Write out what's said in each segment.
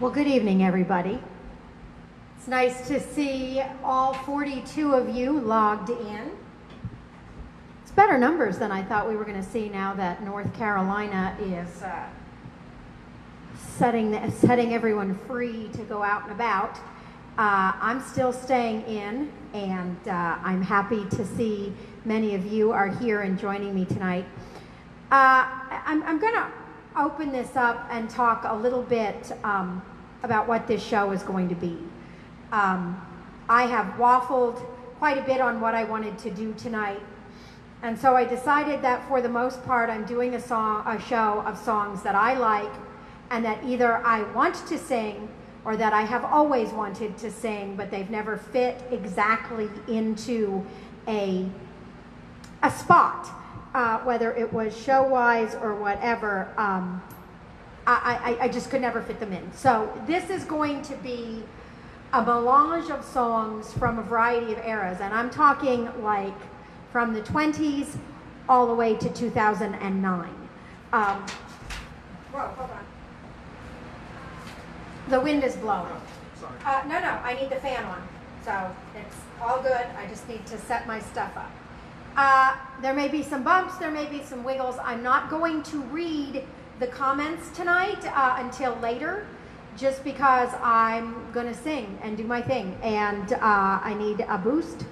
Well, good evening, everybody. It's nice to see all 42 of you logged in. It's better numbers than I thought we were going to see now that North Carolina is setting everyone free to go out and about. I'm still staying in, and I'm happy to see many of you are here and joining me tonight. I'm going to open this up and talk a little bit about what this show is going to be. I have waffled quite a bit on what I wanted to do tonight, and so I decided that for the most part I'm doing a show of songs that I like and that either I want to sing or that I have always wanted to sing, but they've never fit exactly into a spot, whether it was show-wise or whatever. I just could never fit them in. So this is going to be a melange of songs from a variety of eras, and I'm talking like from the 20s all the way to 2009. Whoa, hold on. The wind is blowing. Sorry. No, I need the fan on. So it's all good. I just need to set my stuff up. There may be some bumps. There may be some wiggles. I'm not going to read the comments tonight until later, just because I'm going to sing and do my thing. And I need a boost.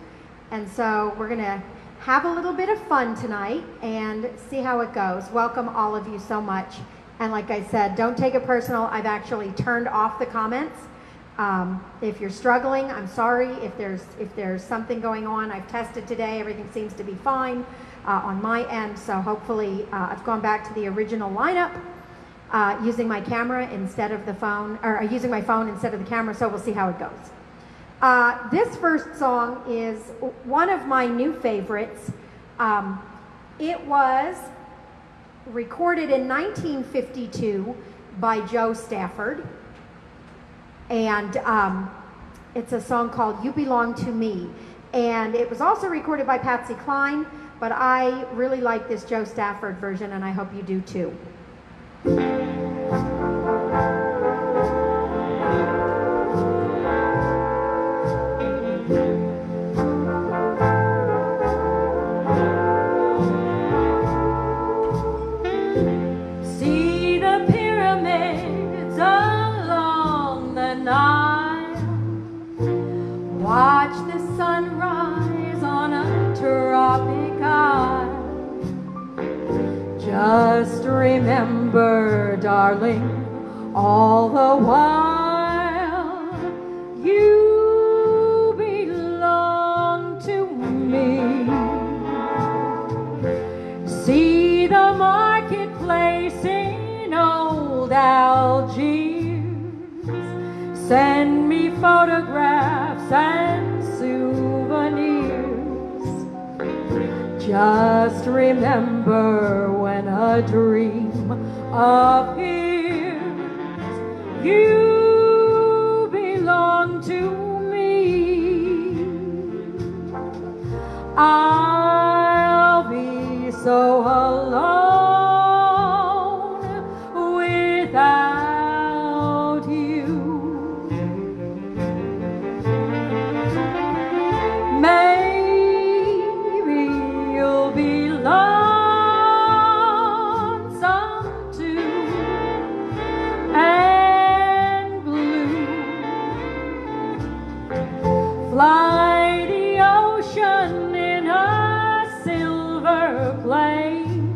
And so we're going to have a little bit of fun tonight and see how it goes. Welcome all of you so much. And like I said, don't take it personal. I've actually turned off the comments. If you're struggling, I'm sorry. If there's something going on, I've tested today. Everything seems to be fine on my end. So hopefully I've gone back to the original lineup using my camera instead of the phone, or using my phone instead of the camera. So we'll see how it goes. This first song is one of my new favorites. It was recorded in 1952 by Joe Stafford, and it's a song called You Belong to Me. And it was also recorded by Patsy Cline, but I really like this Joe Stafford version, and I hope you do too. See the pyramids along the Nile, watch the sunrise on a tropic isle. Just remember, darling, all the while you belong to me. See the marketplace in old Algiers, send me photographs and souvenirs. Just remember, when a dream appears, you belong to me. I'll be so alone without you. Maybe you'll be lonesome too, and blue. Fly the ocean in a silver plane.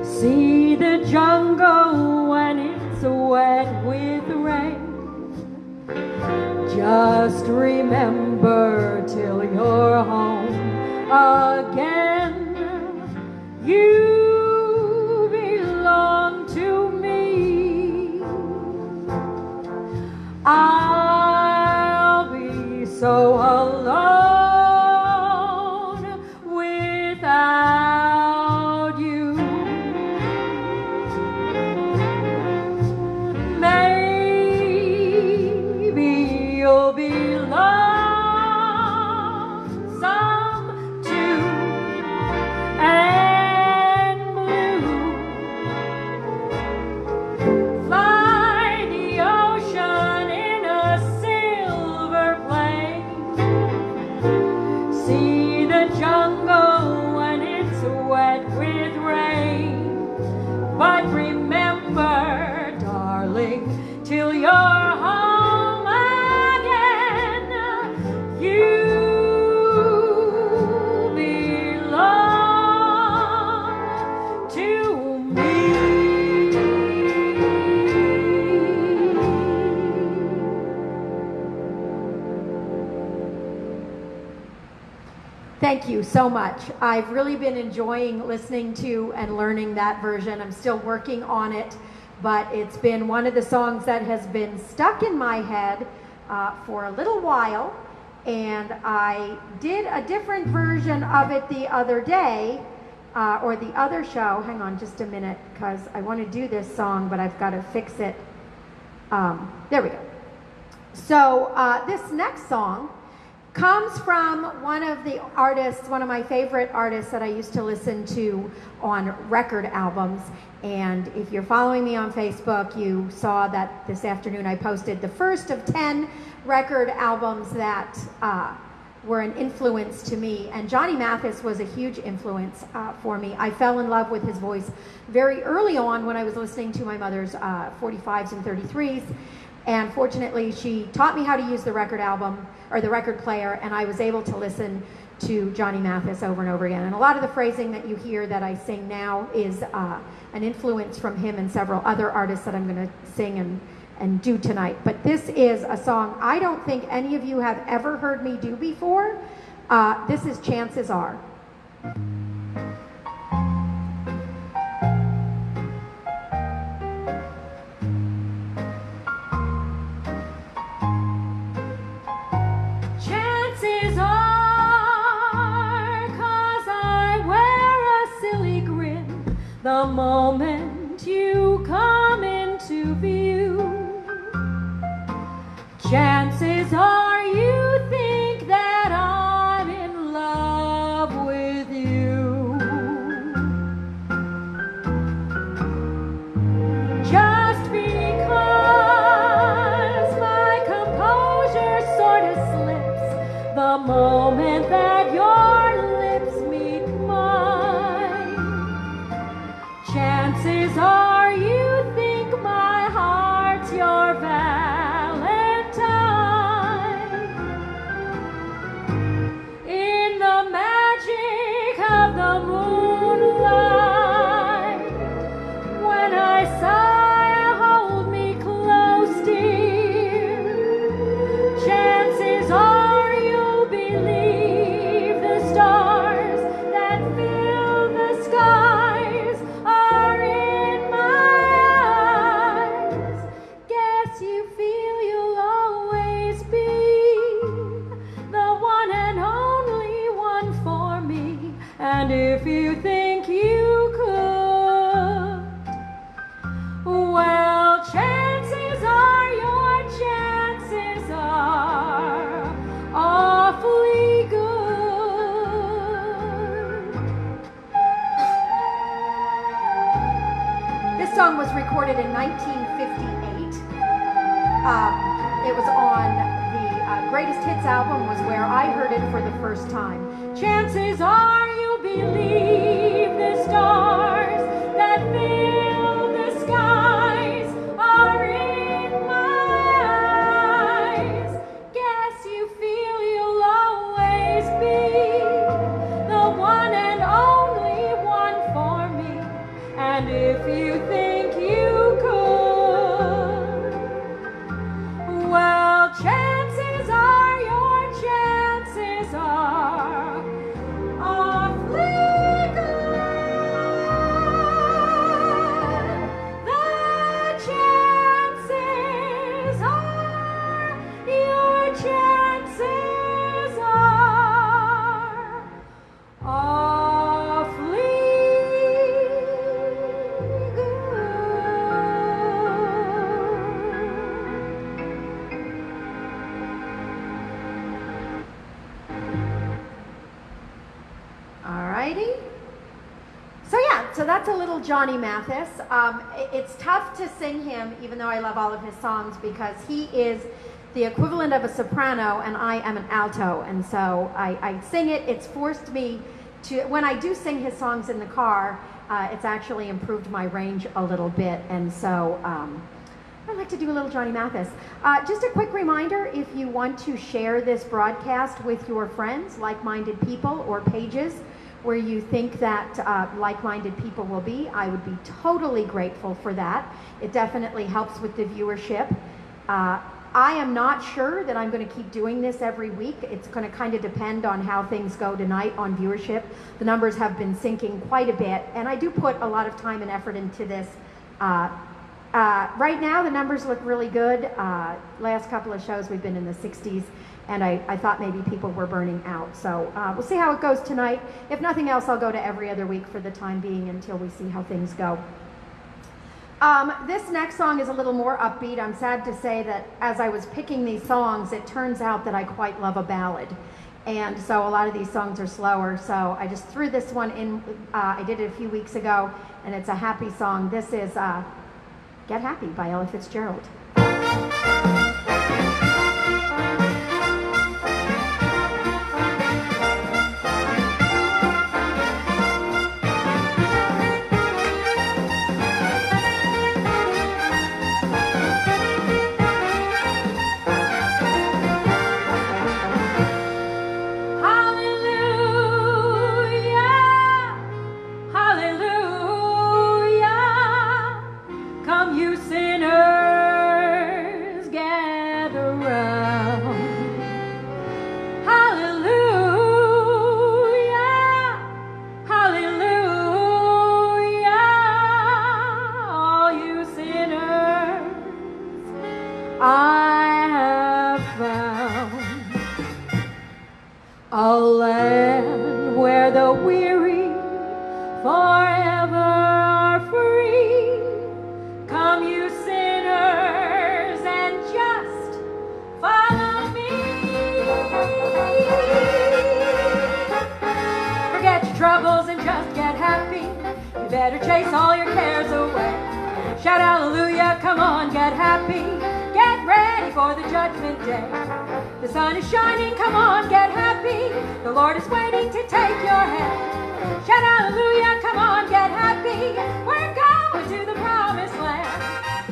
See the jungle when it's wet with rain. Just remember, till you're home again, you belong to me. I'll be so alone without you. Maybe you'll be lonesome too, and blue. Fly the ocean in a silver plane. See the jungle when it's wet with rain. But remember, darling, till you're home again, you belong to me. Thank you so much. I've really been enjoying listening to and learning that version. I'm still working on it, but it's been one of the songs that has been stuck in my head for a little while, and I did a different version of it the other day, or the other show. Hang on just a minute, because I want to do this song, but I've got to fix it. There we go. So this next song comes from one of the artists, one of my favorite artists that I used to listen to on record albums. And if you're following me on Facebook, you saw that this afternoon I posted the first of 10 record albums that were an influence to me. And Johnny Mathis was a huge influence for me. I fell in love with his voice very early on when I was listening to my mother's 45s and 33s. And fortunately, she taught me how to use the record album, or the record player, and I was able to listen to Johnny Mathis over and over again. And a lot of the phrasing that you hear that I sing now is an influence from him and several other artists that I'm going to sing and do tonight. But this is a song I don't think any of you have ever heard me do before. This is Chances Are. Chances are, 'cause I wear a the moment you come into view. Chances are you think that I'm in love with you. Just because my composure sort of slips the moment that your lips meet mine. Chances are you think my heart's your Valentine. In the magic of the moonlight, when I sigh, hold me close, dear. Chances are you'll believe the stars that fill the skies are in my eyes. Guess you feel you'll always be the one and only one for me. And if you think you could, well, chances are your chances are awfully good. This song was recorded in 1958. It was on the Greatest Hits album, was where I heard it for the first time. Chances are you believe the stars that fill the skies are in my eyes. Guess you feel you'll always be the one and only one for me. And if you think you could, well, chances are your chances are awfully good. The chances are your chances are awfully Alrighty. So that's a little Johnny Mathis. It's tough to sing him, even though I love all of his songs, because he is the equivalent of a soprano and I am an alto. And so I sing it. It's forced me to, when I do sing his songs in the car, it's actually improved my range a little bit. And so I like to do a little Johnny Mathis. Just a quick reminder, if you want to share this broadcast with your friends, like-minded people, or pages where you think that like-minded people will be, I would be totally grateful for that. It definitely helps with the viewership. I am not sure that I'm going to keep doing this every week. It's going to kind of depend on how things go tonight on viewership. The numbers have been sinking quite a bit, and I do put a lot of time and effort into this. Right now, the numbers look really good. Last couple of shows, we've been in the 60s, and I thought maybe people were burning out. So we'll see how it goes tonight. If nothing else, I'll go to every other week for the time being until we see how things go. This next song is a little more upbeat. I'm sad to say that as I was picking these songs, it turns out that I quite love a ballad. And so a lot of these songs are slower. So I just threw this one in. I did it a few weeks ago, and it's a happy song. This is Get Happy by Ella Fitzgerald. a land where the weary forever Come, you sinners, and just follow me. Forget your troubles and just get happy. You better chase all your cares away. Shout hallelujah, come on, get happy. Get ready for the judgment day. The sun is shining, come on, get happy. The Lord is waiting to take your hand. Shout hallelujah, come on, get happy. We're going to the promised land.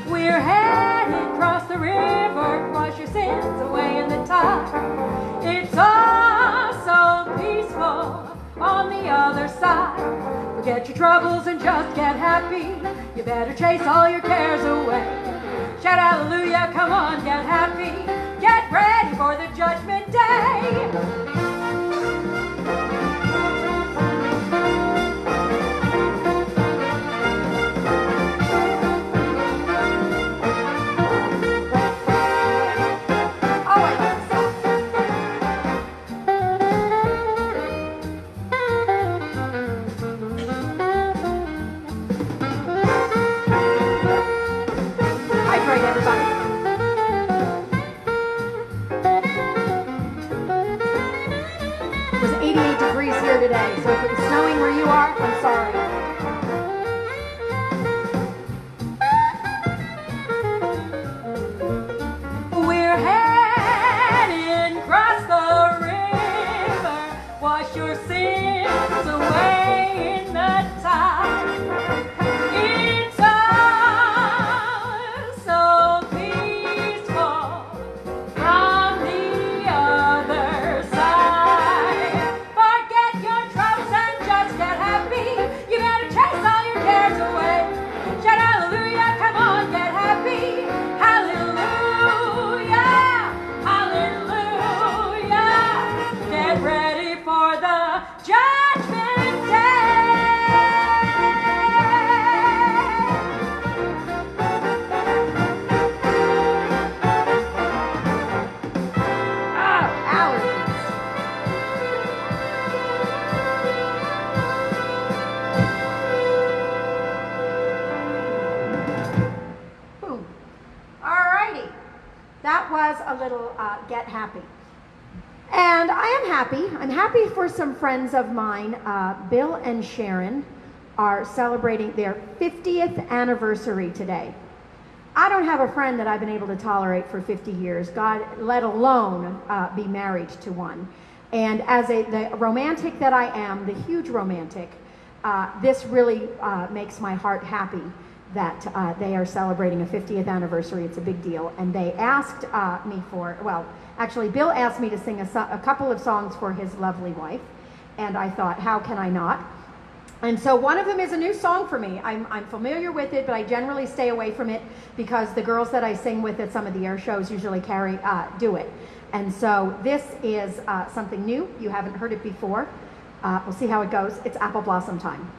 We're headed across the river, wash your sins away in the tide. It's all so peaceful on the other side. Forget your troubles and just get happy. You better chase all your cares away. Shout hallelujah, come on, get happy. Get ready for the judgment day. Today, so if it was snowing where you are, I'm sorry. We're heading across the river, wash your sins away in the tide. It's all so peaceful from the other side. You better chase all your cares away. Shout hallelujah, come on, get happy. Hallelujah, hallelujah. Get ready for the judgment day. Oh, allergies. That was a little Get Happy. And I am happy. I'm happy for some friends of mine. Bill and Sharon are celebrating their 50th anniversary today. I don't have a friend that I've been able to tolerate for 50 years, God, let alone be married to one. And as the romantic that I am, the huge romantic, this really makes my heart happy that they are celebrating a 50th anniversary. It's a big deal. And they asked me for, well, actually, Bill asked me to sing a couple of songs for his lovely wife. And I thought, how can I not? And so one of them is a new song for me. I'm familiar with it, but I generally stay away from it because the girls that I sing with at some of the air shows usually do it. And so this is something new. You haven't heard it before. We'll see how it goes. It's Apple Blossom Time.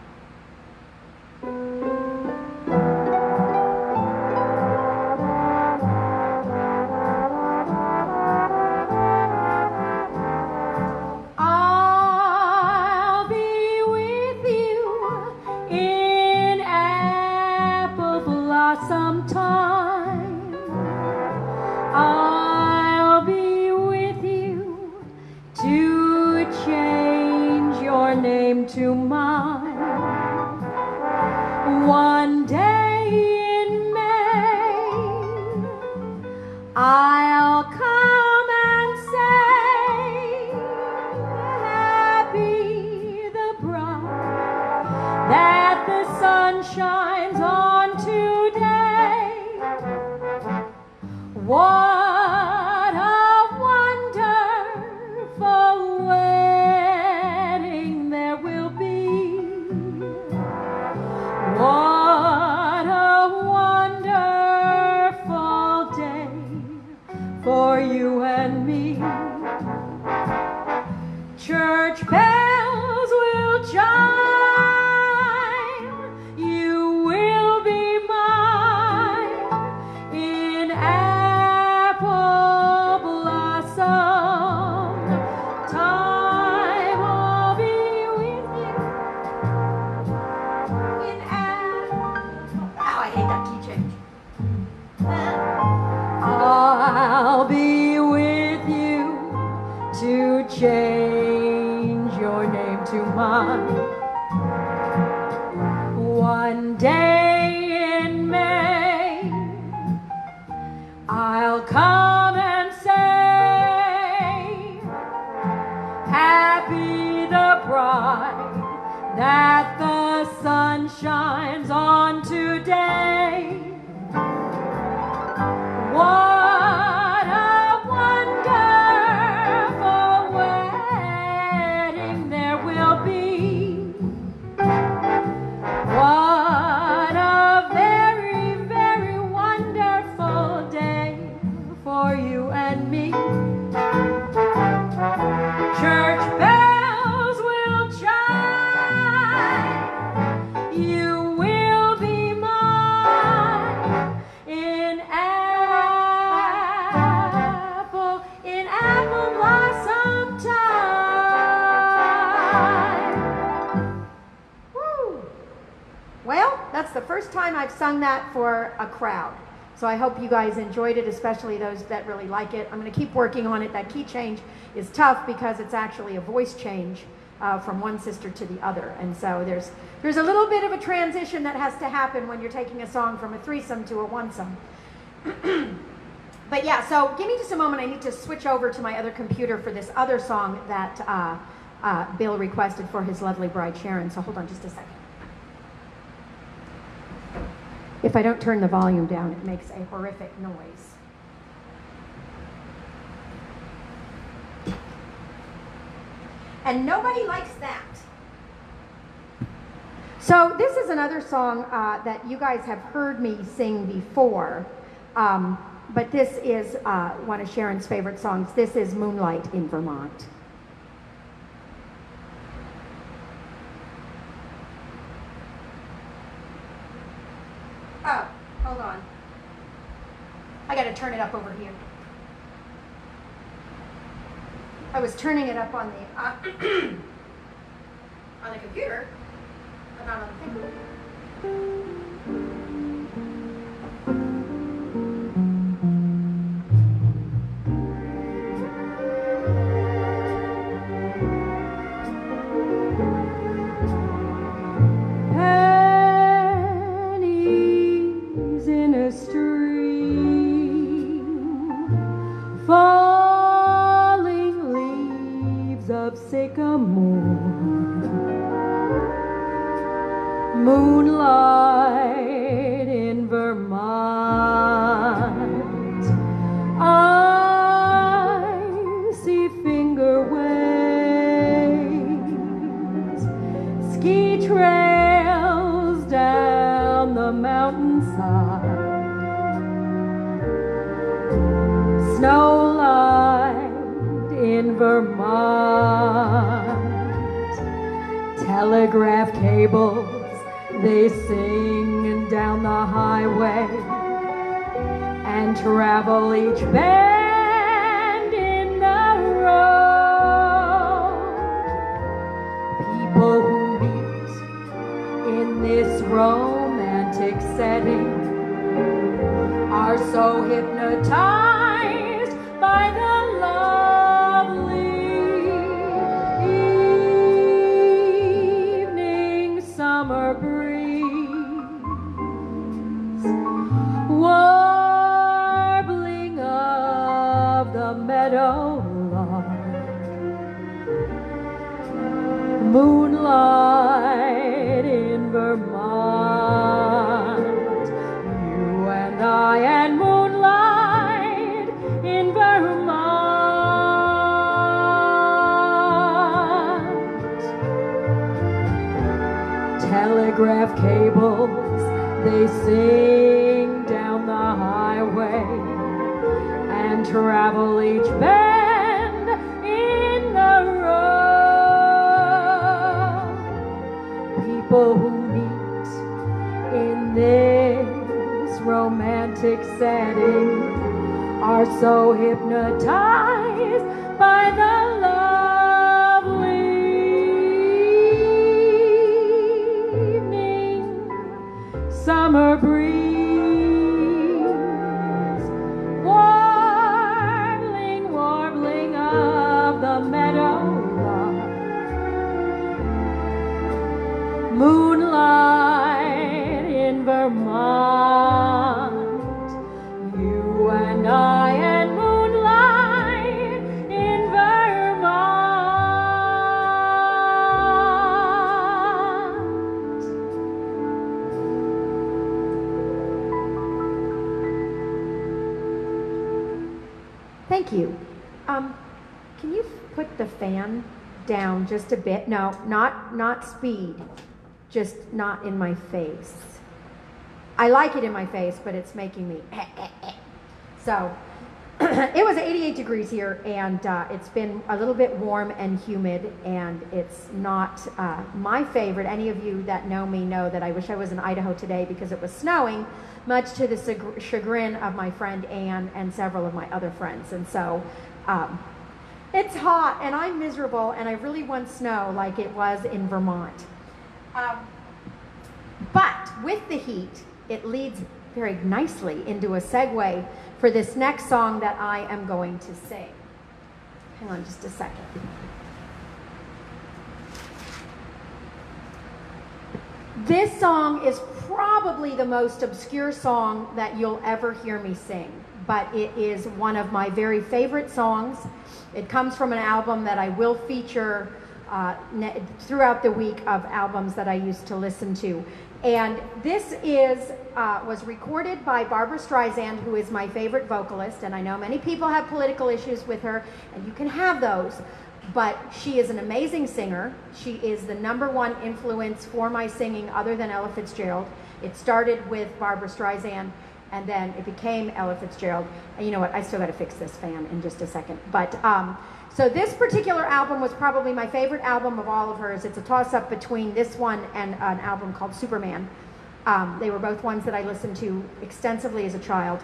Sometime I'll be with you to change your name to mine. One day in May I'll come and say, happy the bride that the sun shines on today. What a wonderful wedding there will be. What a wonderful day for you and me. Church bells will chime. You will be mine in day in May, I'll come and say, happy the bride that the sun shines on today. What a wonderful wedding there will be. What a very, very wonderful day for you and me. Church bells will chime. You will be mine in apple blossom time. Woo! Well, that's the first time I've sung that for a crowd. So I hope you guys enjoyed it, especially those that really like it. I'm going to keep working on it. That key change is tough because it's actually a voice change from one sister to the other. And so there's a little bit of a transition that has to happen when you're taking a song from a threesome to a one-some. But yeah, so give me just a moment. I need to switch over to my other computer for this other song that Bill requested for his lovely bride, Sharon. So hold on just a second. If I don't turn the volume down, it makes a horrific noise. And nobody likes that. So this is another song that you guys have heard me sing before. But this is one of Sharon's favorite songs. This is Moonlight in Vermont. Oh, hold on. I got to turn it up over here. I was turning it up on the on the computer, but not on the thing. Pennies in a stream, falling leaves of sycamore, moonlight in Vermont, icy finger waves, ski trails down the mountainside, snowlight in Vermont, telegraph cables, they sing down the highway and travel each bend in the road. People who meet in this romantic setting are so hypnotized by the lovely evening summer breeze, warbling of the meadowlark, moonlight in Vermont, you and I and moonlight in Vermont. Telegraph cables, they sing down the highway and travel each bend in the road. People who meet in this romantic setting are so hypnotized by the lovely evening summer breeze, warbling, warbling of the meadowlark, moonlight Vermont. You and I and moonlight in Vermont. Thank you. Can you put the fan down just a bit? No, not speed. Just not in my face. I like it in my face, but it's making me So, it was 88 degrees here, and it's been a little bit warm and humid, and it's not my favorite. Any of you that know me know that I wish I was in Idaho today because it was snowing, much to the chagrin of my friend Anne and several of my other friends. And so, it's hot, and I'm miserable, and I really want snow like it was in Vermont. But with the heat, it leads very nicely into a segue for this next song that I am going to sing. Hang on just a second. This song is probably the most obscure song that you'll ever hear me sing, but it is one of my very favorite songs. It comes from an album that I will feature throughout the week of albums that I used to listen to. And this was recorded by Barbra Streisand, who is my favorite vocalist, and I know many people have political issues with her, and you can have those, but she is an amazing singer. She is the #1 influence for my singing other than Ella Fitzgerald. It started with Barbra Streisand, and then it became Ella Fitzgerald. And you know what, I still gotta fix this fan in just a second. But so this particular album was probably my favorite album of all of hers. It's a toss-up between this one and an album called Superman. They were both ones that I listened to extensively as a child.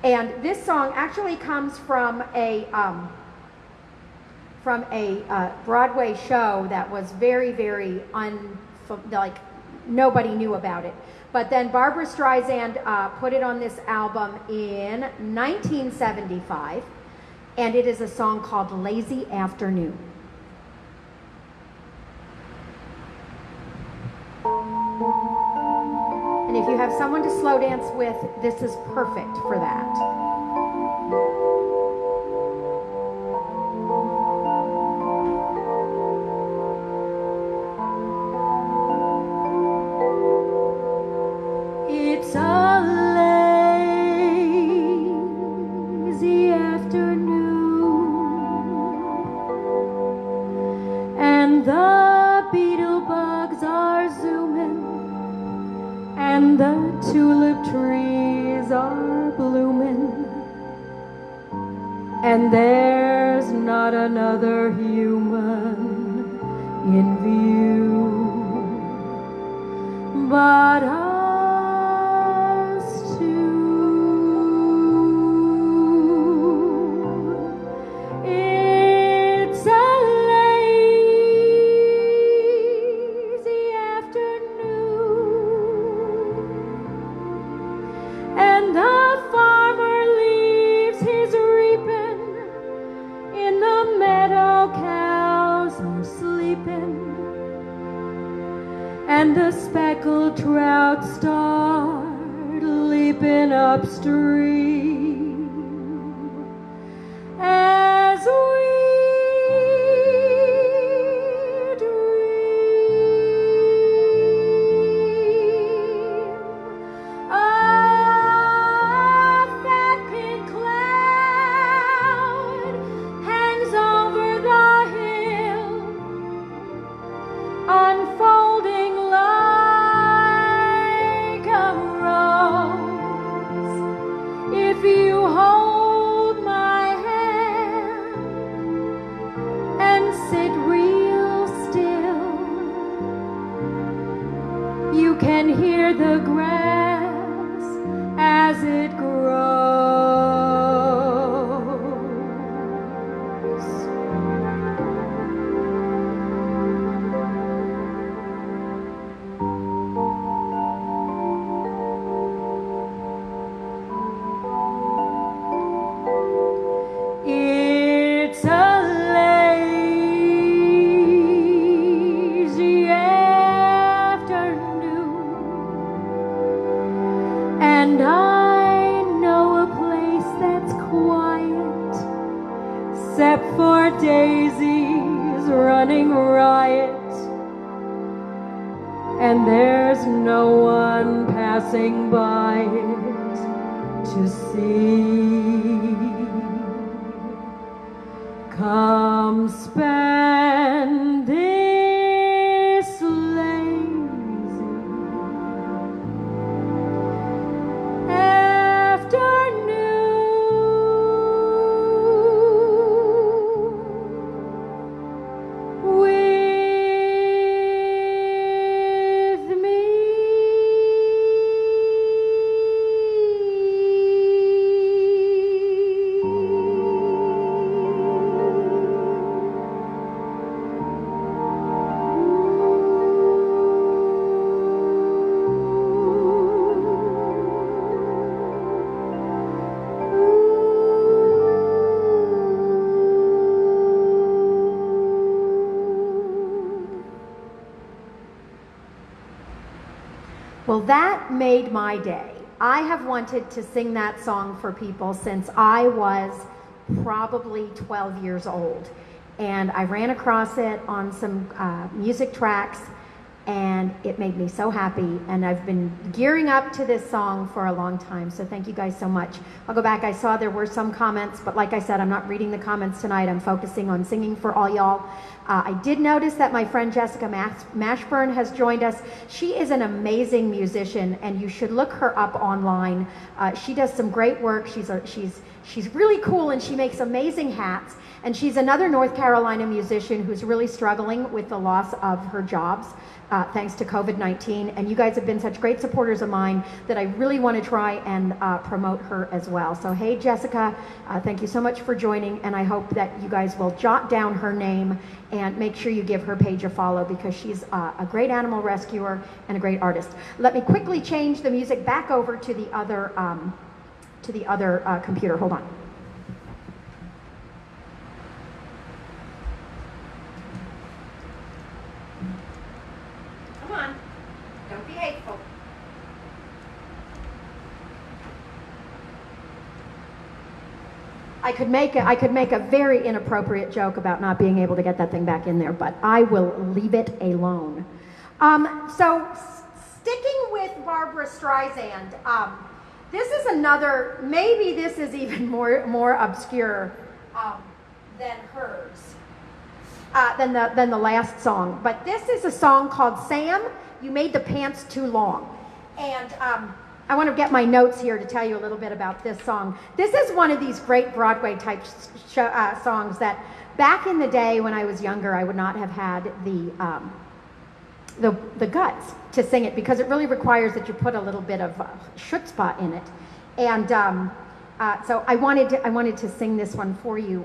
And this song actually comes from a Broadway show that was very, very like nobody knew about it. But then Barbra Streisand put it on this album in 1975, and it is a song called Lazy Afternoon. And if you have someone to slow dance with, this is perfect for that. It's a lazy afternoon, and the beetle bugs are zooming, and the tulip trees are blooming, and there's not another human in view but us two. It's a lazy afternoon, and the farmer leaves his reaping, in the meadow cows are sleeping, and the speckled trout start leaping upstream as we dream. A fat pink cloud hangs over the hill, unfolding like a rose. If you hold my hand and sit real still, you can hear the grass as it grows. It's a lazy afternoon, And I know a place that's quiet, except for daisies running riot. And there's no one passing by it to see. Come spend this lazy afternoon with me. Well, that made my day. I have wanted to sing that song for people since I was probably 12 years old. And I ran across it on some music tracks, and it made me so happy. And I've been gearing up to this song for a long time, so thank you guys so much. I'll go back. I saw there were some comments, but like I said, I'm not reading the comments tonight. I'm focusing on singing for all y'all. I did notice that my friend Jessica Mashburn has joined us. She is an amazing musician, and you should look her up online. She does some great work. She's really cool, and she makes amazing hats. And she's another North Carolina musician who's really struggling with the loss of her jobs thanks to COVID-19. And you guys have been such great supporters of mine that I really want to try and promote her as well. So hey, Jessica, thank you so much for joining. And I hope that you guys will jot down her name and make sure you give her page a follow, because she's a great animal rescuer and a great artist. Let me quickly change the music back over to the other computer. Hold on. Come on, don't be hateful. I could make a very inappropriate joke about not being able to get that thing back in there, but I will leave it alone. So sticking with Barbra Streisand, this is another, maybe this is even more obscure than hers, than the last song. But this is a song called "Sam, You Made the Pants Too Long," and I want to get my notes here to tell you a little bit about this song. This is one of these great Broadway type songs that back in the day when I was younger, I would not have had the guts to sing it, because it really requires that you put a little bit of chutzpah in it. And so I wanted to sing this one for you.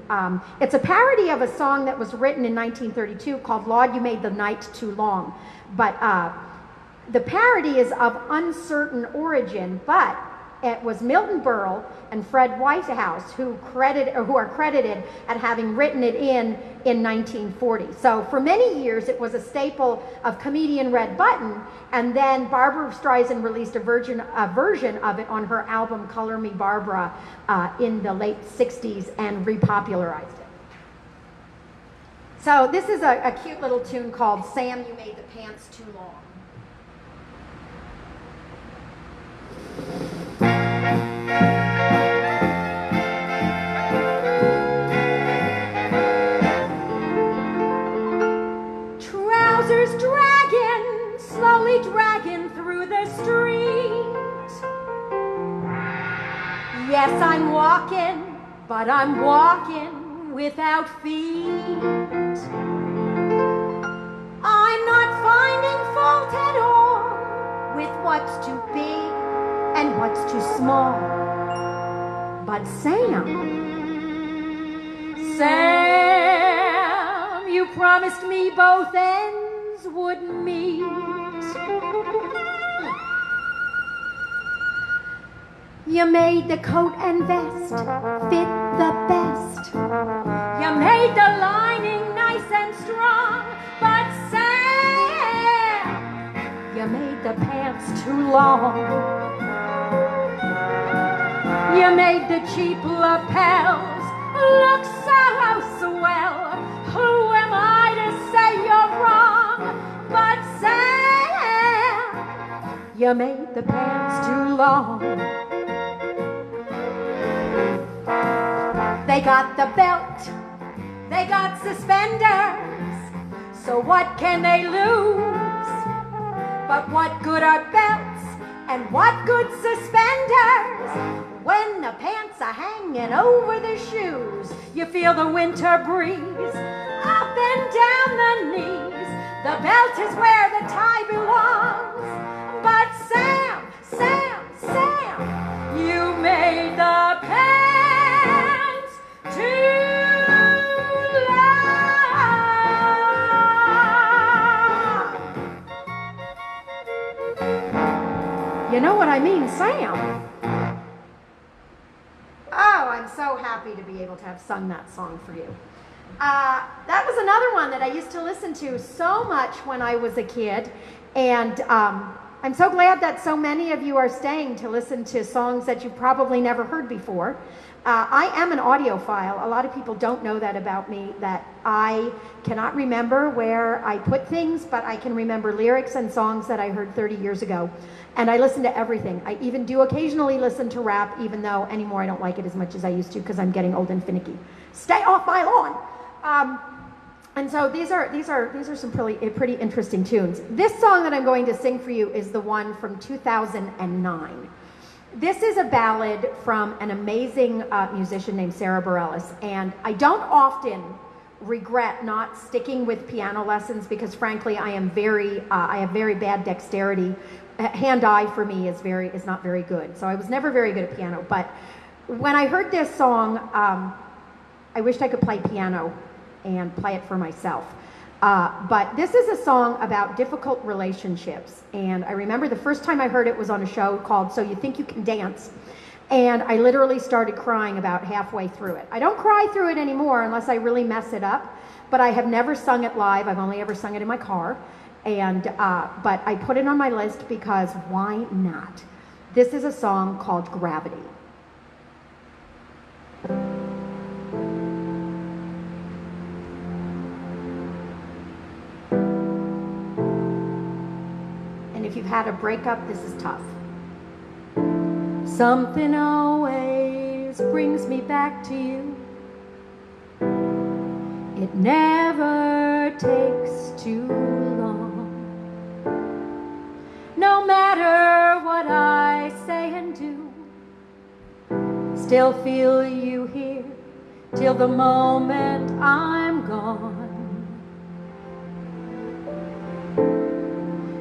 It's a parody of a song that was written in 1932 called "Lord, You Made the Night Too Long." But the parody is of uncertain origin, but it was Milton Berle and Fred Whitehouse who are credited at having written it in 1940. So for many years it was a staple of comedian Red Button, and then Barbra Streisand released a version of it on her album Color Me Barbra in the late 60s and repopularized it. So this is a cute little tune called "Sam, You Made the Pants Too Long." Trousers dragging, slowly dragging through the street. Yes, I'm walking, but I'm walking without feet. I'm not finding fault at all with what's too big and what's too small. But Sam, you promised me both ends would meet. You made the coat and vest fit the best. You made the lining nice and strong. But Sam, you made the pants too long. You made the cheap lapels look so swell. Who am I to say you're wrong? But Sam, you made the pants too long. They got the belt, they got suspenders, so what can they lose? But what good are belts and what good suspenders when the pants are hanging over the shoes? You feel the winter breeze up and down the knees. The belt is where the tie belongs. But Sam, you made the pants too long. You know what I mean, Sam? Oh, I'm so happy to be able to have sung that song for you. That was another one that I used to listen to so much when I was a kid, and I'm so glad that so many of you are staying to listen to songs that you've probably never heard before. I am an audiophile. A lot of people don't know that about me, that I cannot remember where I put things, but I can remember lyrics and songs that I heard 30 years ago. And I listen to everything. I even do occasionally listen to rap, even though anymore I don't like it as much as I used to because I'm getting old and finicky. Stay off my lawn! And so these are some pretty interesting tunes. This song that I'm going to sing for you is the one from 2009. This is a ballad from an amazing musician named Sarah Bareilles, and I don't often regret not sticking with piano lessons because, frankly, I have very bad dexterity. Hand-eye for me is not very good, so I was never very good at piano. But when I heard this song, I wished I could play piano and play it for myself. But this is a song about difficult relationships. And I remember the first time I heard it was on a show called So You Think You Can Dance. And I literally started crying about halfway through it. I don't cry through it anymore unless I really mess it up. But I have never sung it live. I've only ever sung it in my car. And but I put it on my list because why not? This is a song called Gravity. If you've had a breakup, this is tough. Something always brings me back to you. It never takes too long. No matter what I say and do, still feel you here till the moment I'm gone.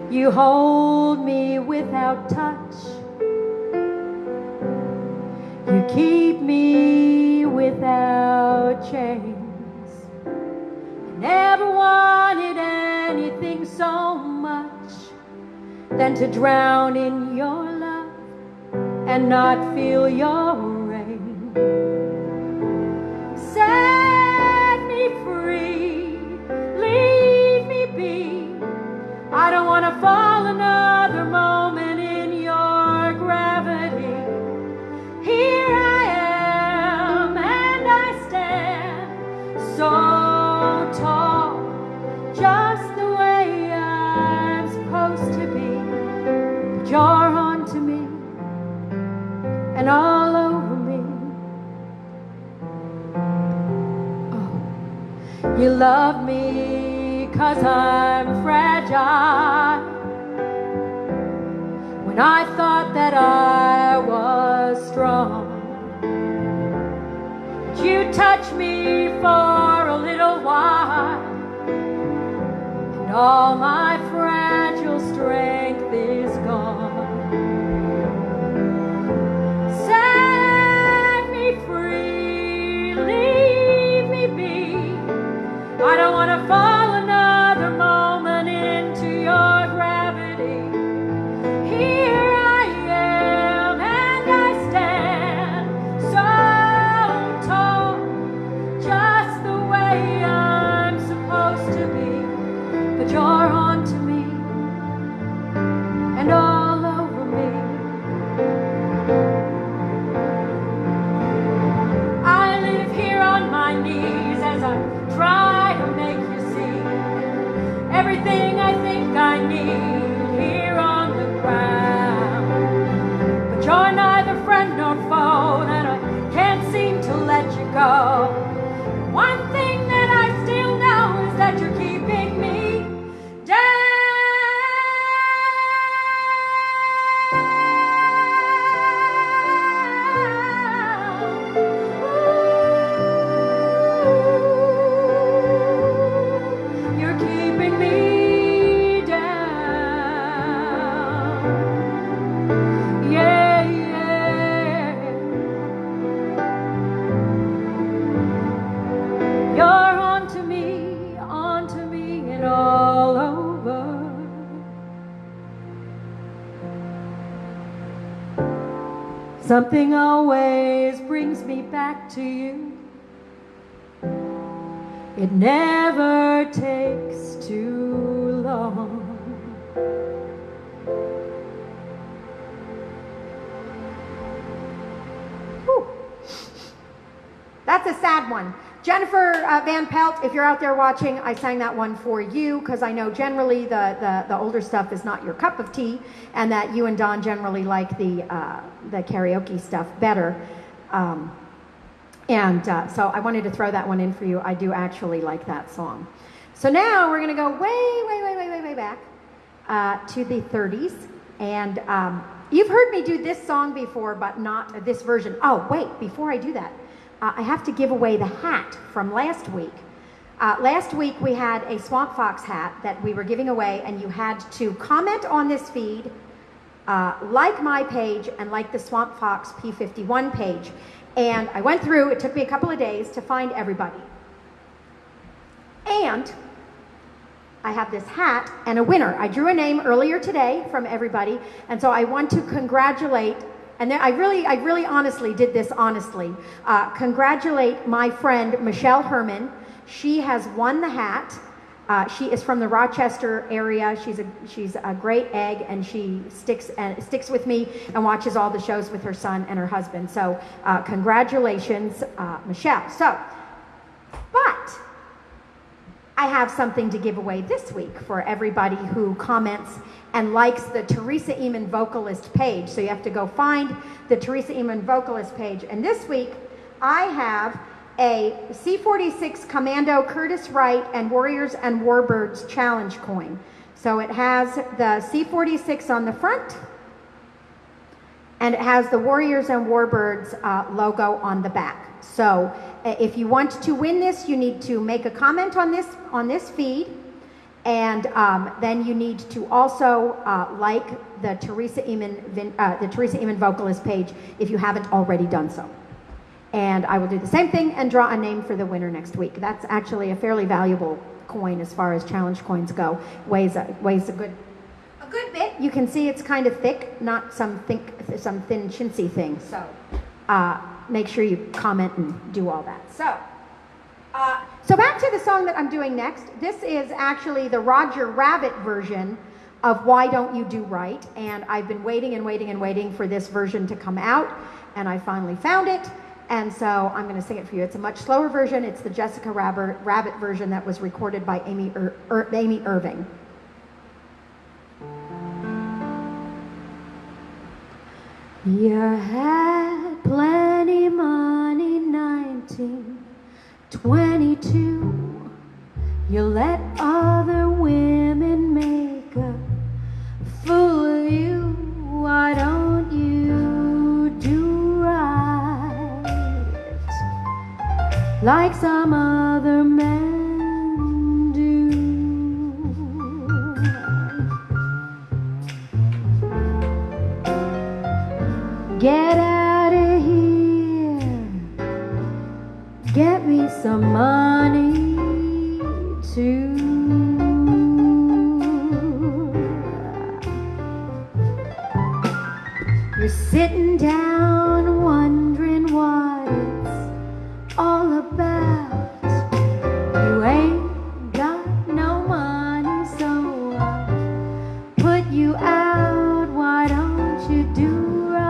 You hold me without touch. You keep me without chains. I never wanted anything so much than to drown in your love and not feel your rain. Set me free, leave me be. I don't want to fall another moment in your gravity. Here I am, and I stand so tall, just the way I'm supposed to be. But you're onto me, and all over me. Oh, you love me 'cause I'm fragile. When I thought that I was strong, you touched me for a little while, and all my fragile strength is gone. Set me free, leave me be. I don't want to fall another moment into your gravity. Here I am, and I stand so tall, just the way I'm supposed to be. But you're onto me, Something always brings me back to you. It never takes too long. Whew. That's a sad one. Jennifer Van Pelt, if you're out there watching, I sang that one for you because I know generally the older stuff is not your cup of tea, and that you and Don generally like the karaoke stuff better. So I wanted to throw that one in for you. I do actually like that song. So now we're going to go way back to the 30s. And you've heard me do this song before, but not this version. Oh, wait, before I do that, I have to give away the hat from last week. Last week we had a Swamp Fox hat that we were giving away, and you had to comment on this feed, like my page, and like the Swamp Fox P51 page. And I went through, it took me a couple of days to find everybody. And I have this hat and a winner. I drew a name earlier today from everybody, and so I want to congratulate, and I really honestly did this honestly, congratulate my friend Michelle Herman. She has won the hat. She is from the Rochester area. She's a great egg, and she sticks with me and watches all the shows with her son and her husband. So congratulations, Michelle. So, but I have something to give away this week for everybody who comments and likes the Teresa Eamon Vocalist page. So you have to go find the Teresa Eamon Vocalist page. And this week I have a C46 Commando Curtis Wright and Warriors and Warbirds challenge coin. So it has the C46 on the front, and it has the Warriors and Warbirds logo on the back. So if you want to win this, you need to make a comment on this feed, and then you need to also like the Teresa Eamon Vocalist page if you haven't already done so. And I will do the same thing and draw a name for the winner next week. That's actually a fairly valuable coin as far as challenge coins go. Weighs a good bit. You can see it's kind of thick, not some thin chintzy thing. So make sure you comment and do all that. So back to the song that I'm doing next. This is actually the Roger Rabbit version of Why Don't You Do Right? And I've been waiting for this version to come out, and I finally found it. And so I'm going to sing it for you. It's a much slower version. It's the Jessica Rabbit version that was recorded by Amy Irving. You had plenty money, 1922. You let other women make a fool of you. Why don't you do right like some other men do? Get out of here, get me some money too. You're sitting down wondering what it's all about. You ain't got no money, so I'll put you out. Why don't you do right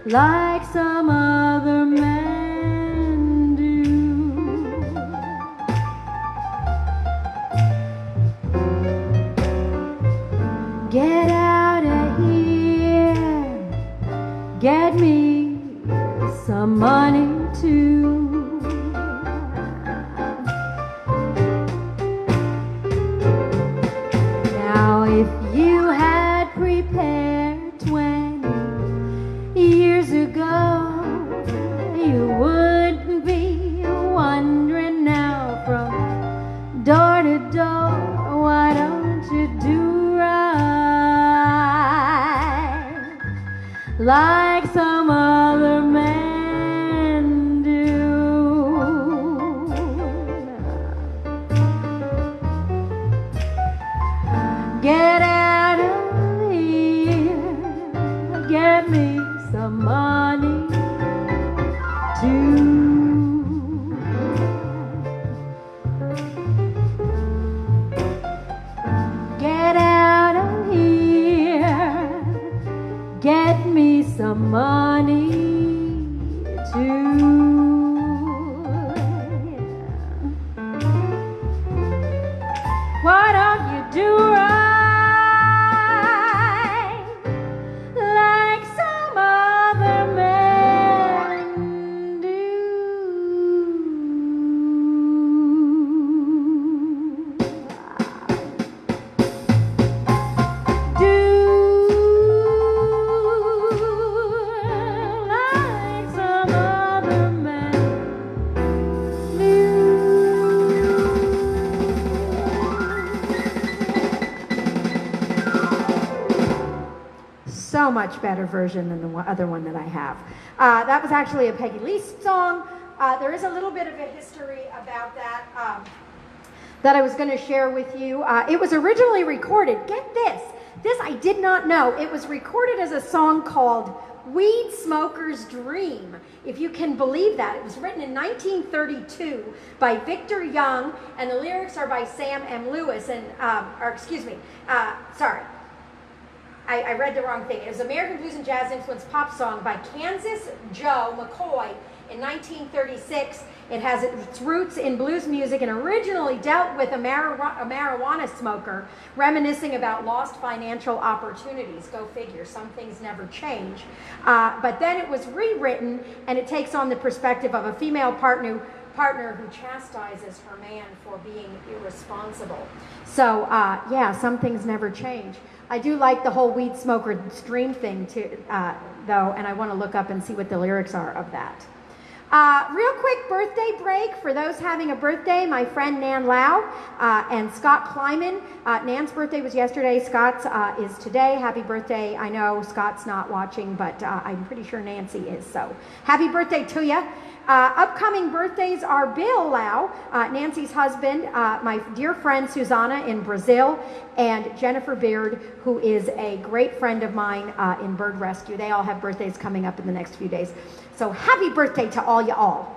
like some other men do? Get out of here, get me some money too. Now if you had prepared 20 years ago, you wouldn't be wondering now from door to door. Why don't you do right like some other men do? Get out of here, some money too. Why don't you do right like some other men do? Do like some other men do. So much better version than the other one that I have. That was actually a Peggy Lee song. There is a little bit of a history about that that I was going to share with you. It was originally recorded, get this I did not know. It was recorded as a song called Weed Smoker's Dream, if you can believe that. It was written in 1932 by Victor Young, and the lyrics are by Sam M. Lewis, and, sorry. I read the wrong thing. It was American blues and jazz influenced pop song by Kansas Joe McCoy in 1936. It has its roots in blues music and originally dealt with a marijuana smoker reminiscing about lost financial opportunities. Go figure, some things never change. But then it was rewritten, and it takes on the perspective of a female partner who chastises her man for being irresponsible. So, yeah, some things never change. I do like the whole weed smoker dream thing too, though, and I want to look up and see what the lyrics are of that. Real quick birthday break for those having a birthday. My friend Nan Lau and Scott Kleiman. Nan's birthday was yesterday. Scott's is today. Happy birthday. I know Scott's not watching, but I'm pretty sure Nancy is. So happy birthday to you. Upcoming birthdays are Bill Lau, Nancy's husband, my dear friend Susanna in Brazil, and Jennifer Beard, who is a great friend of mine in bird rescue. They all have birthdays coming up in the next few days. So happy birthday to all y'all.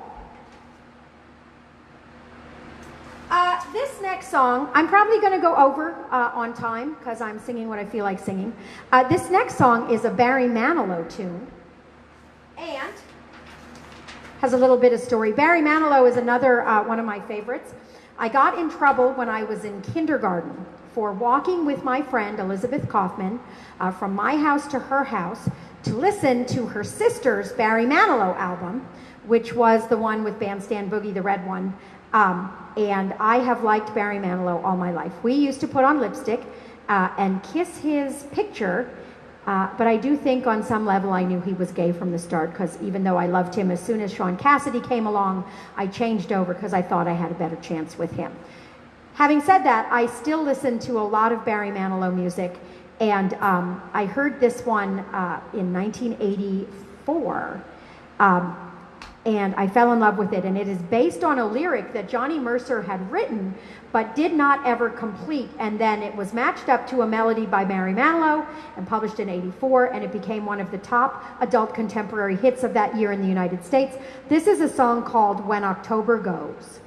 This next song, I'm probably going to go over on time because I'm singing what I feel like singing. This next song is a Barry Manilow tune. And has a little bit of story. Barry Manilow is another one of my favorites. I got in trouble when I was in kindergarten for walking with my friend Elizabeth Kaufman from my house to her house to listen to her sister's Barry Manilow album, which was the one with Bandstand Boogie, the red one. And I have liked Barry Manilow all my life. We used to put on lipstick and kiss his picture. But I do think on some level I knew he was gay from the start, because even though I loved him, as soon as Sean Cassidy came along, I changed over because I thought I had a better chance with him. Having said that, I still listen to a lot of Barry Manilow music, and I heard this one in 1984, and I fell in love with it, and it is based on a lyric that Johnny Mercer had written but did not ever complete, and then it was matched up to a melody by Barry Manilow and published in '84, and it became one of the top adult contemporary hits of that year in the United States. This is a song called When October Goes.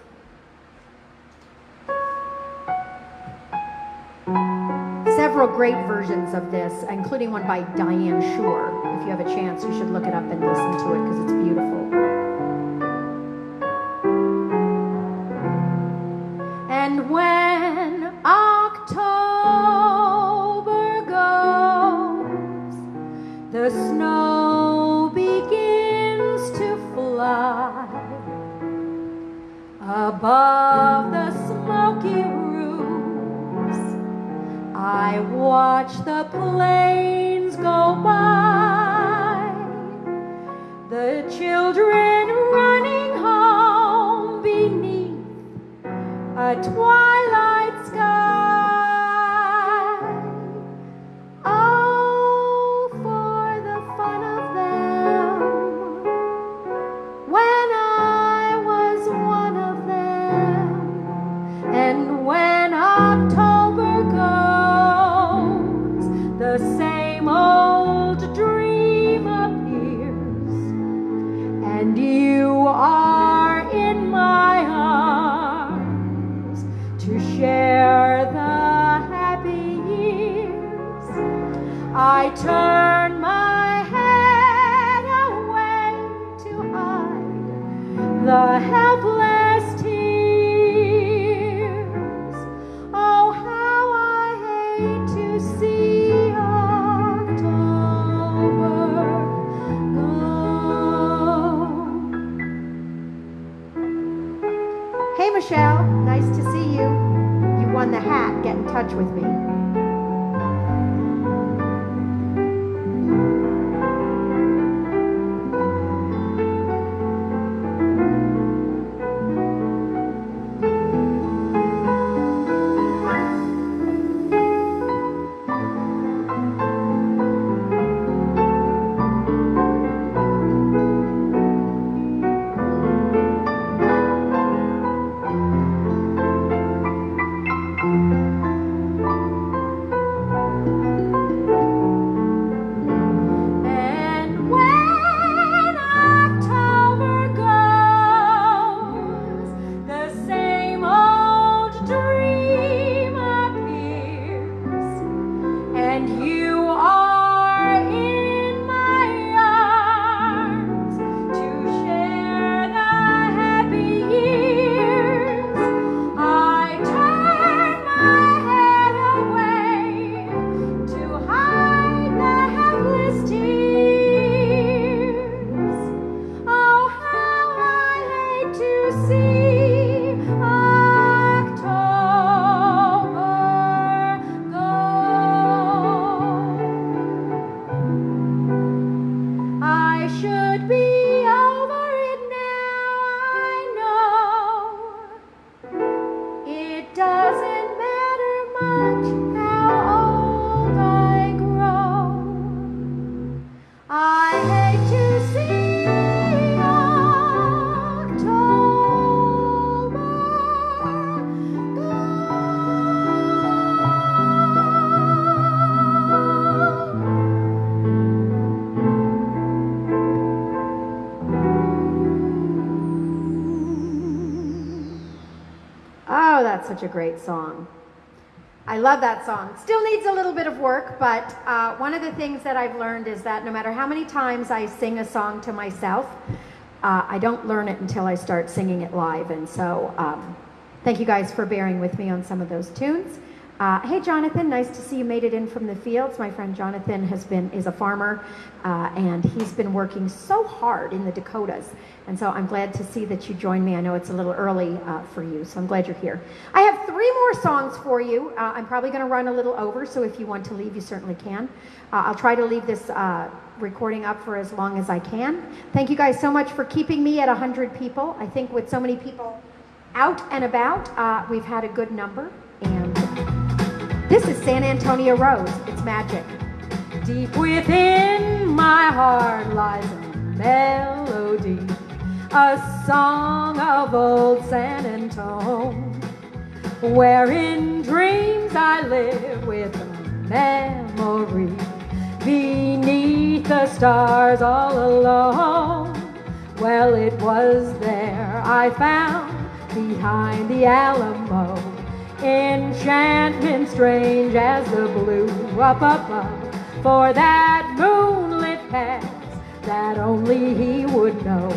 Several great versions of this, including one by Diane Shore. If you have a chance, you should look it up and listen to it because it's beautiful. And when October goes, the snow begins to fly above the smoky roofs. I watch the planes go by, the children running home beneath a twilight sky. Oh, for the fun of them, when I was one of them. And when October goes, the same old dream appears, and you are in my arms to share the happy years. I turn my head hate to see October go. Hey, Michelle, nice to see you. You won the hat. Get in touch with me. And when October goes, the same old dream appears, and you are in my arms to share the happy years. I turn my head away to hide the helpless tears. Oh, how I hate to see October go. I should be over it now, I know. It doesn't matter much how old I grow. I hate to see October Oh, that's such a great song. I love that song. Still needs a little bit of work, but one of the things that I've learned is that no matter how many times I sing a song to myself, I don't learn it until I start singing it live. And so thank you guys for bearing with me on some of those tunes. Hey, Jonathan, nice to see you made it in from the fields. My friend Jonathan is a farmer, and he's been working so hard in the Dakotas. And so I'm glad to see that you joined me. I know it's a little early for you, so I'm glad you're here. I have 3 more songs for you. I'm probably going to run a little over, so if you want to leave, you certainly can. I'll try to leave this recording up for as long as I can. Thank you guys so much for keeping me at 100 people. I think with so many people out and about, we've had a good number. And this is San Antonio Rose. It's magic. Deep within my heart lies a melody, a song of old San Antone, where in dreams I live with a memory beneath the stars all alone. Well, it was there I found behind the Alamo enchantment strange as the blue up above, for that moonlit past that only he would know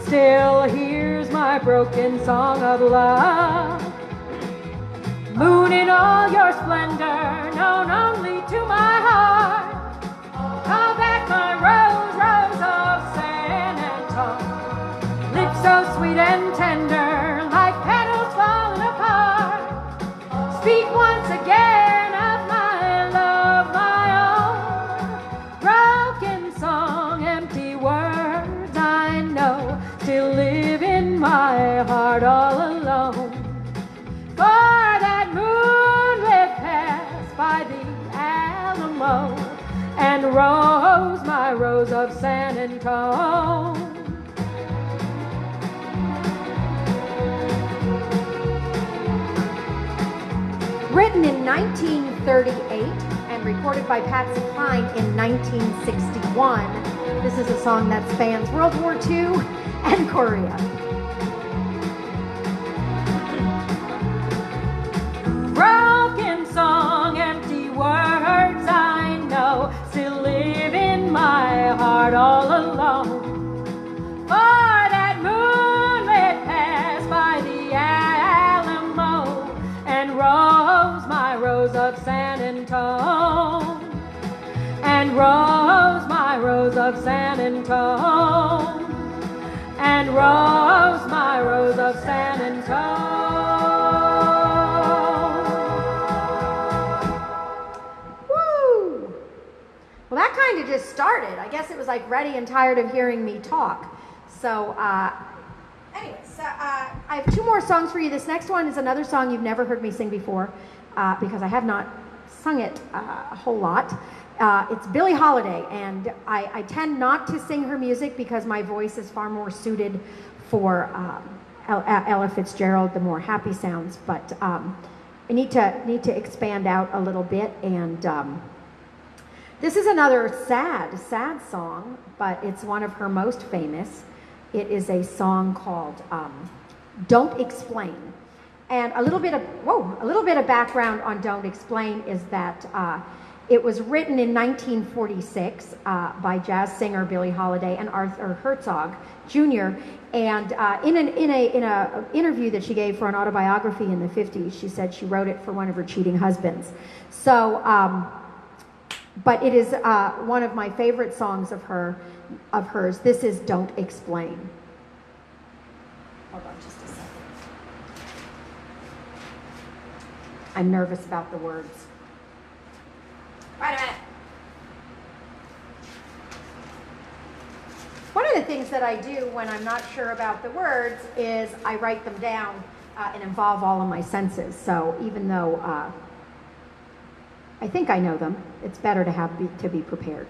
still hears my broken song of love. Moon in all your splendor, known only to my heart, call back my rose, rose of San Antone. Lips so sweet and tender, like petals falling apart. Speak once again of my love, my own. Broken song, empty words I know still live in my heart all alone. For that moonlit pass by the Alamo and rose, my rose of San Antone. Written in 1938 and recorded by Patsy Cline in 1961, this is a song that spans World War II and Korea. Broken song, empty words I know still live in my heart all alone. For that moonlit pass by the Alamo and rose, my rose of San Antone. Antone. And rose, my rose of San Antone. And rose, my rose of San Antone. Woo! Well, that kind of just started. I guess it was like ready and tired of hearing me talk. So, anyways, I have two more songs for you. This next one is another song you've never heard me sing before because I have not sung it a whole lot. It's Billie Holiday, and I tend not to sing her music because my voice is far more suited for Ella Fitzgerald, the more happy sounds. But I need to expand out a little bit, and this is another sad song, but it's one of her most famous. It is a song called "Don't Explain," and a little bit of background on "Don't Explain" is that it was written in 1946 by jazz singer Billie Holiday and Arthur Herzog Jr. And in an interview that she gave for an autobiography in the 50s, she said she wrote it for one of her cheating husbands. So, but it is one of my favorite songs of hers. This is "Don't Explain." Hold on just a second. I'm nervous about the words. Wait a minute. One of the things that I do when I'm not sure about the words is I write them down and involve all of my senses. So even though I think I know them, it's better to be prepared.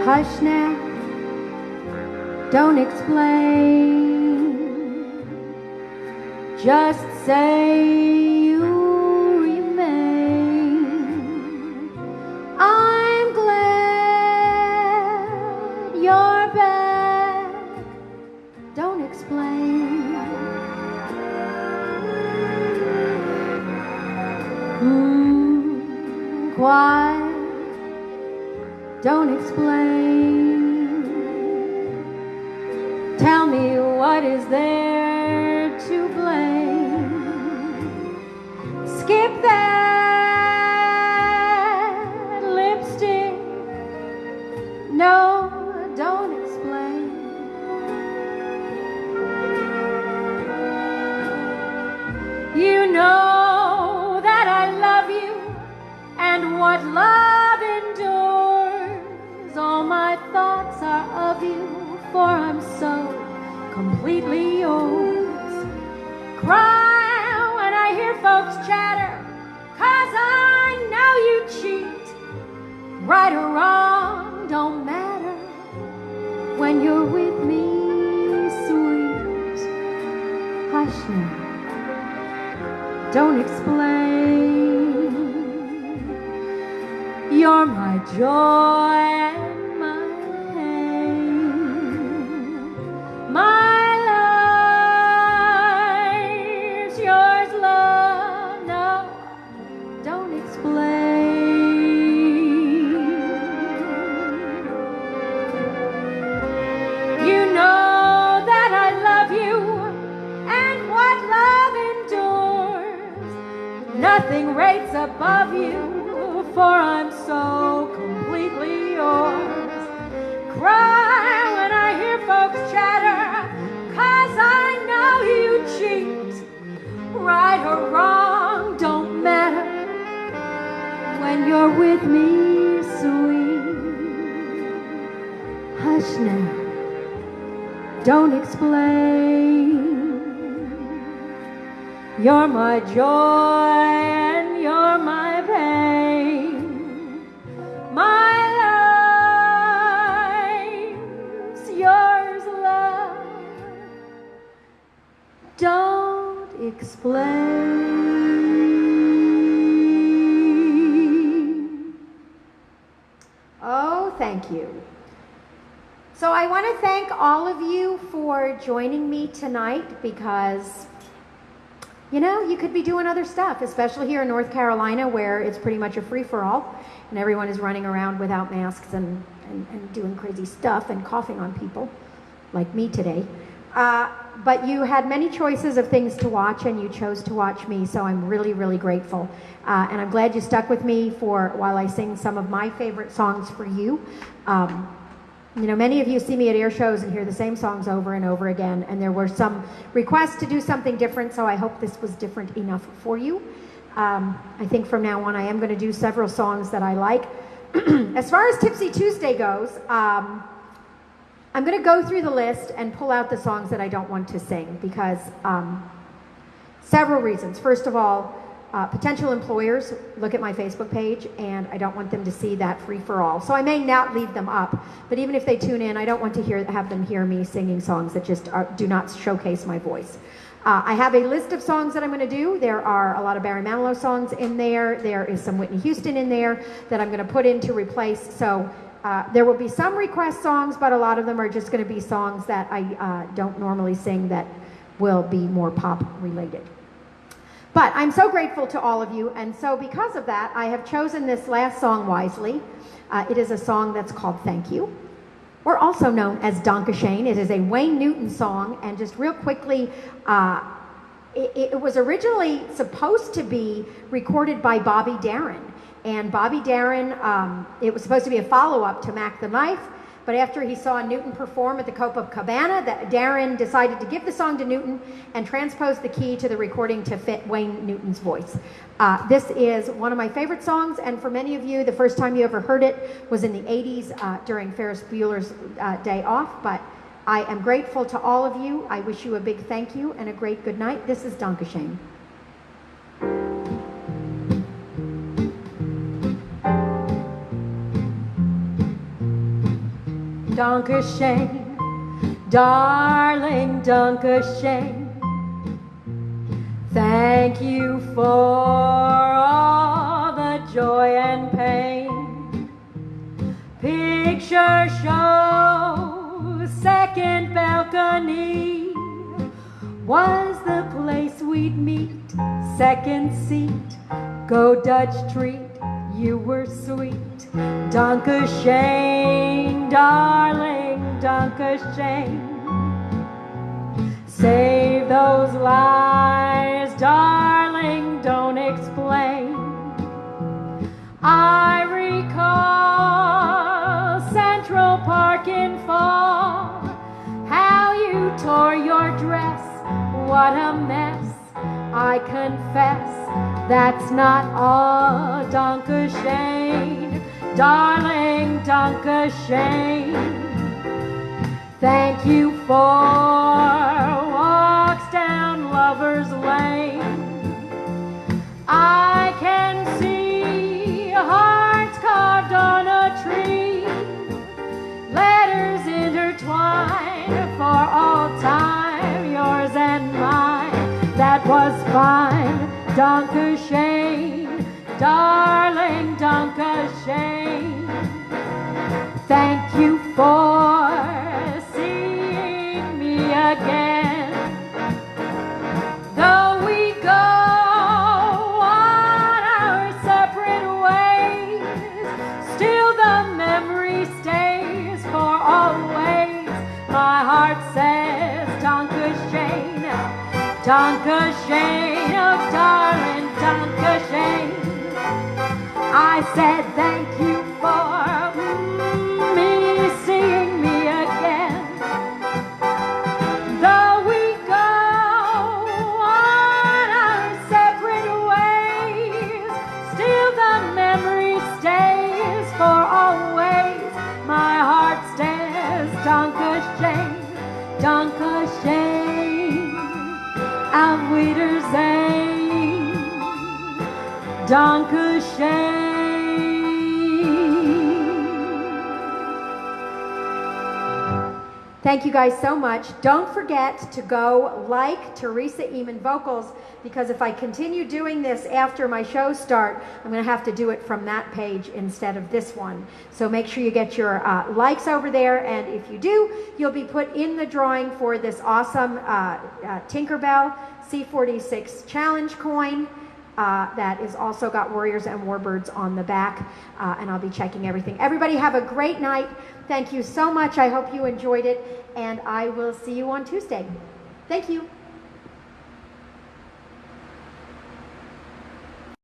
Hush now, don't explain, just say you remain. I'm glad you're back, don't explain. Quiet, don't explain. Tell me what is there to blame. Skip that lipstick. No, don't explain. You know that I love you, and what love endures. All my thoughts are of you, for I'm so completely yours. Cry when I hear folks chatter, 'cause I know you cheat. Right or wrong don't matter when you're with me, sweet. Hush now, don't explain. You're my joy and my pain. My life's yours, love. No, don't explain. You know that I love you, and what love endures. Nothing rates above you, for I'm so completely yours. Cry when I hear folks chatter, 'cause I know you cheat. Right or wrong don't matter when you're with me, sweet. Hush now, don't explain. You're my joy and you're my pain. My life's yours, love. Don't explain. Oh, thank you. So I want to thank all of you for joining me tonight because, you know, you could be doing other stuff, especially here in North Carolina where it's pretty much a free-for-all and everyone is running around without masks and and doing crazy stuff and coughing on people, like me today. But you had many choices of things to watch, and you chose to watch me, so I'm really, really grateful. And I'm glad you stuck with me while I sing some of my favorite songs for you. You know, many of you see me at air shows and hear the same songs over and over again, and there were some requests to do something different, so I hope this was different enough for you. I think from now on I am going to do several songs that I like. As far as Tipsy Tuesday goes, I'm going to go through the list and pull out the songs that I don't want to sing because several reasons. First of all, potential employers look at my Facebook page, and I don't want them to see that free-for-all. So I may not leave them up, but even if they tune in, I don't want to have them hear me singing songs that just do not showcase my voice. I have a list of songs that I'm going to do. There are a lot of Barry Manilow songs in there. There is some Whitney Houston in there that I'm going to put in to replace. So there will be some request songs, but a lot of them are just going to be songs that I don't normally sing that will be more pop related. But I'm so grateful to all of you, and so because of that, I have chosen this last song wisely. It is a song that's called Thank You, or also known as Dankeschön. It is a Wayne Newton song, and just real quickly, it was originally supposed to be recorded by Bobby Darin. And Bobby Darin, it was supposed to be a follow-up to Mac the Knife, but after he saw Newton perform at the Copacabana, Darin decided to give the song to Newton and transpose the key to the recording to fit Wayne Newton's voice. This is one of my favorite songs, and for many of you, the first time you ever heard it was in the 80s during Ferris Bueller's Day Off, but I am grateful to all of you. I wish you a big thank you and a great good night. This is Dankeschön. Dankeschön, darling, Dankeschön. Thank you for all the joy and pain. Picture show, second balcony was the place we'd meet. Second seat, go Dutch treat, you were sweet. Dankeschön, darling, Dankeschön. Save those lies, darling, don't explain. I recall Central Park in fall, how you tore your dress, what a mess. I confess, that's not all. Dankeschön, darling, Dankeschön. Thank you for walks down Lover's Lane. I can see hearts carved on a tree, letters intertwined for all time, yours and mine. That was fine. Dankeschön, darling, Dankeschön. Thank you for seeing me again. Though we go on our separate ways, still the memory stays for always. My heart says Dankeschön, Dankeschön, oh darling, Dankeschön. I said thank you for me seeing me again. Though we go on our separate ways, still the memory stays for always. My heart says Dankeschön, Dankeschön, auf Wiedersehen, Dankeschön. Thank you guys so much. Don't forget to go like Teresa Eamon Vocals, because if I continue doing this after my shows start, I'm going to have to do it from that page instead of this one. So make sure you get your likes over there, and if you do, you'll be put in the drawing for this awesome Tinkerbell C46 challenge coin. that is also got Warriors and Warbirds on the back, and I'll be checking everything. Everybody have a great night. Thank you so much. I hope you enjoyed it, and I will see you on Tuesday. Thank you.